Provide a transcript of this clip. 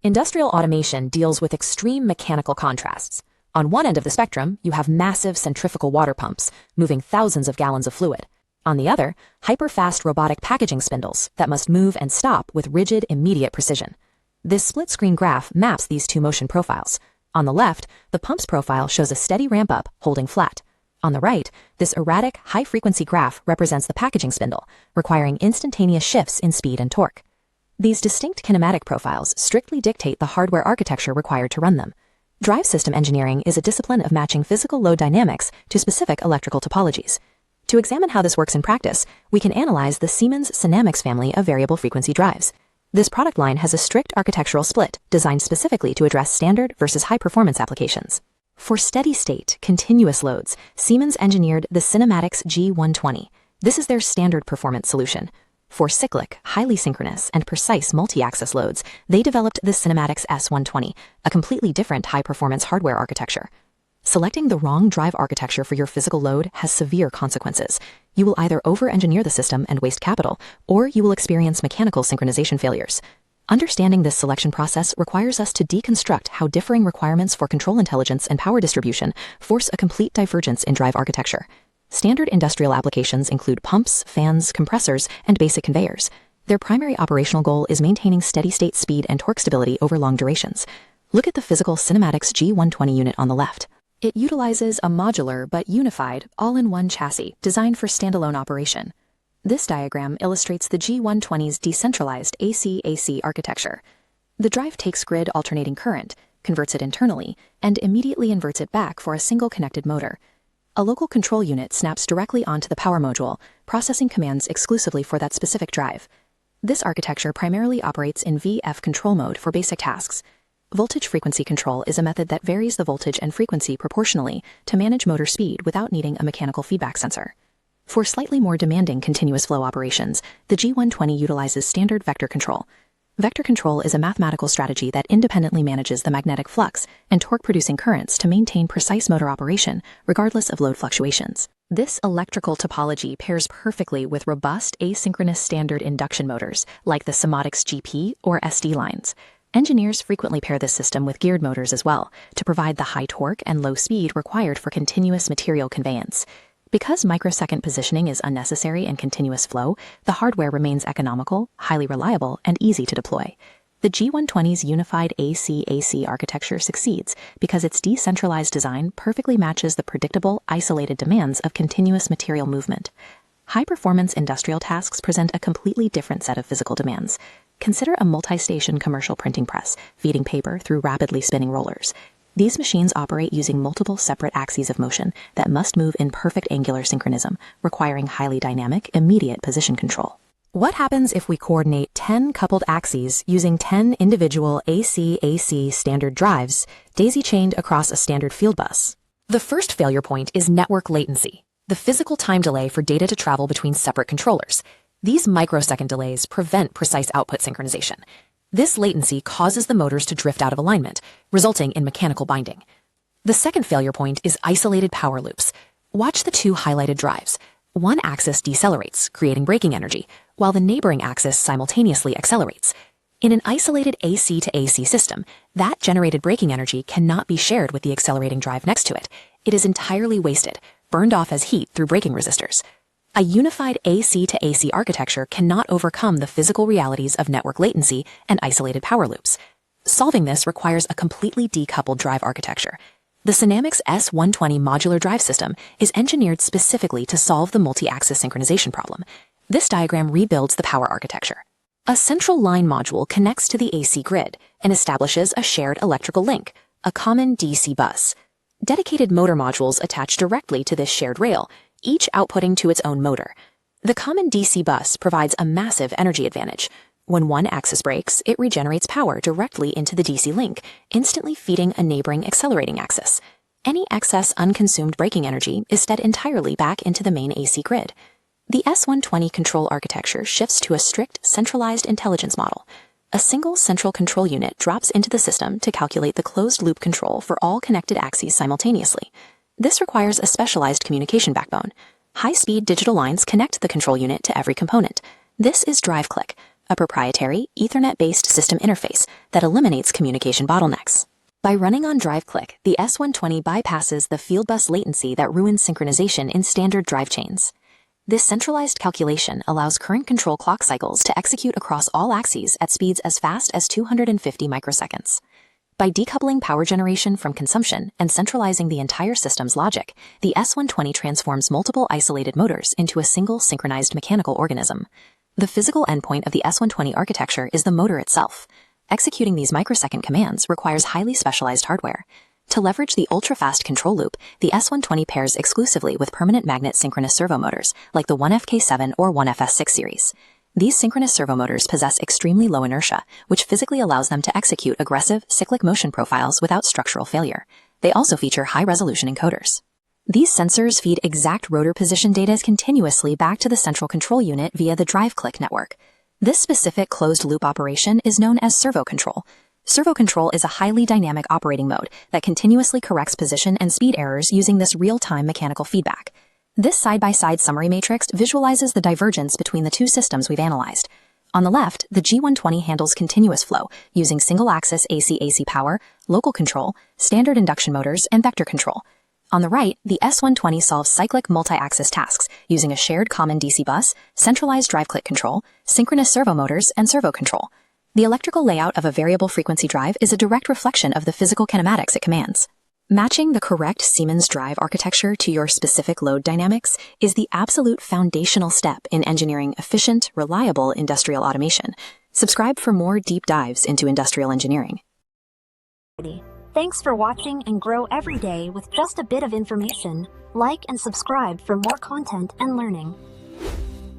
Industrial automation deals with extreme mechanical contrasts. On one end of the spectrum, you have massive centrifugal water pumps, moving thousands of gallons of fluid. On the other, hyper-fast robotic packaging spindles that must move and stop with rigid, immediate precision. This split-screen graph maps these two motion profiles. On the left, the pump's profile shows a steady ramp-up, holding flat. On the right, this erratic, high-frequency graph represents the packaging spindle, requiring instantaneous shifts in speed and torque. These distinct kinematic profiles strictly dictate the hardware architecture required to run them. Drive system engineering is a discipline of matching physical load dynamics to specific electrical topologies. To examine how this works in practice, we can analyze the Siemens SINAMICS family of variable frequency drives. This product line has a strict architectural split designed specifically to address standard versus high-performance applications. For steady-state, continuous loads, Siemens engineered the SINAMICS G120. This is their standard performance solution. For cyclic, highly synchronous, and precise multi-axis loads, they developed the SINAMICS S120, a completely different high-performance hardware architecture. Selecting the wrong drive architecture for your physical load has severe consequences. You will either over-engineer the system and waste capital, or you will experience mechanical synchronization failures. Understanding this selection process requires us to deconstruct how differing requirements for control intelligence and power distribution force a complete divergence in drive architecture. Standard industrial applications include pumps, fans, compressors, and basic conveyors. Their primary operational goal is maintaining steady-state speed and torque stability over long durations. Look at the physical SINAMICS G120 unit on the left. It utilizes a modular but unified, all-in-one chassis designed for standalone operation. This diagram illustrates the G120's decentralized AC-AC architecture. The drive takes grid alternating current, converts it internally, and immediately inverts it back for a single connected motor. A local control unit snaps directly onto the power module, processing commands exclusively for that specific drive. This architecture primarily operates in VF control mode for basic tasks. Voltage frequency control is a method that varies the voltage and frequency proportionally to manage motor speed without needing a mechanical feedback sensor. For slightly more demanding continuous flow operations, the G120 utilizes standard vector control. Vector control is a mathematical strategy that independently manages the magnetic flux and torque-producing currents to maintain precise motor operation, regardless of load fluctuations. This electrical topology pairs perfectly with robust asynchronous standard induction motors, like the SINAMICS GP or SD lines. Engineers frequently pair this system with geared motors as well, to provide the high torque and low speed required for continuous material conveyance. Because microsecond positioning is unnecessary in continuous flow, the hardware remains economical, highly reliable, and easy to deploy. The G120's unified AC-AC architecture succeeds because its decentralized design perfectly matches the predictable, isolated demands of continuous material movement. High-performance industrial tasks present a completely different set of physical demands. Consider a multi-station commercial printing press, feeding paper through rapidly spinning rollers. These machines operate using multiple separate axes of motion that must move in perfect angular synchronism, requiring highly dynamic, immediate position control. What happens if we coordinate 10 coupled axes using 10 individual AC-AC standard drives, daisy-chained across a standard field bus? The first failure point is network latency, the physical time delay for data to travel between separate controllers. These microsecond delays prevent precise output synchronization. This latency causes the motors to drift out of alignment, resulting in mechanical binding. The second failure point is isolated power loops. Watch the two highlighted drives. One axis decelerates, creating braking energy, while the neighboring axis simultaneously accelerates. In an isolated AC to AC system, that generated braking energy cannot be shared with the accelerating drive next to it. It is entirely wasted, burned off as heat through braking resistors. A unified AC to AC architecture cannot overcome the physical realities of network latency and isolated power loops. Solving this requires a completely decoupled drive architecture. The SINAMICS S120 modular drive system is engineered specifically to solve the multi-axis synchronization problem. This diagram rebuilds the power architecture. A central line module connects to the AC grid and establishes a shared electrical link, a common DC bus. Dedicated motor modules attach directly to this shared rail, each outputting to its own motor. The common DC bus provides a massive energy advantage. When one axis breaks, it regenerates power directly into the DC link, instantly feeding a neighboring accelerating axis. Any excess unconsumed braking energy is fed entirely back into the main AC grid. The S120 control architecture shifts to a strict, centralized intelligence model. A single central control unit drops into the system to calculate the closed-loop control for all connected axes simultaneously. This requires a specialized communication backbone. High-speed digital lines connect the control unit to every component. This is drive click, a proprietary Ethernet-based system interface that eliminates communication bottlenecks. By running on DriveClick, the S120 bypasses the field bus latency that ruins synchronization in standard drive chains. This centralized calculation allows current control clock cycles to execute across all axes at speeds as fast as 250 microseconds. By decoupling power generation from consumption and centralizing the entire system's logic, the S120 transforms multiple isolated motors into a single synchronized mechanical organism. The physical endpoint of the S120 architecture is the motor itself. Executing these microsecond commands requires highly specialized hardware. To leverage the ultra-fast control loop, the S120 pairs exclusively with permanent magnet synchronous servo motors like the 1FK7 or 1FS6 series. These synchronous servo motors possess extremely low inertia, which physically allows them to execute aggressive, cyclic motion profiles without structural failure. They also feature high-resolution encoders. These sensors feed exact rotor position data continuously back to the central control unit via the DriveClick network. This specific closed-loop operation is known as servo control. Servo control is a highly dynamic operating mode that continuously corrects position and speed errors using this real-time mechanical feedback. This side-by-side summary matrix visualizes the divergence between the two systems we've analyzed. On the left, the G120 handles continuous flow using single-axis AC-AC power, local control, standard induction motors, and vector control. On the right, the S120 solves cyclic multi-axis tasks using a shared common DC bus, centralized DriveClick control, synchronous servo motors, and servo control. The electrical layout of a variable frequency drive is a direct reflection of the physical kinematics it commands. Matching the correct Siemens drive architecture to your specific load dynamics is the absolute foundational step in engineering efficient, reliable industrial automation. Subscribe for more deep dives into industrial engineering. Thanks for watching and grow every day with just a bit of information. Like and subscribe for more content and learning.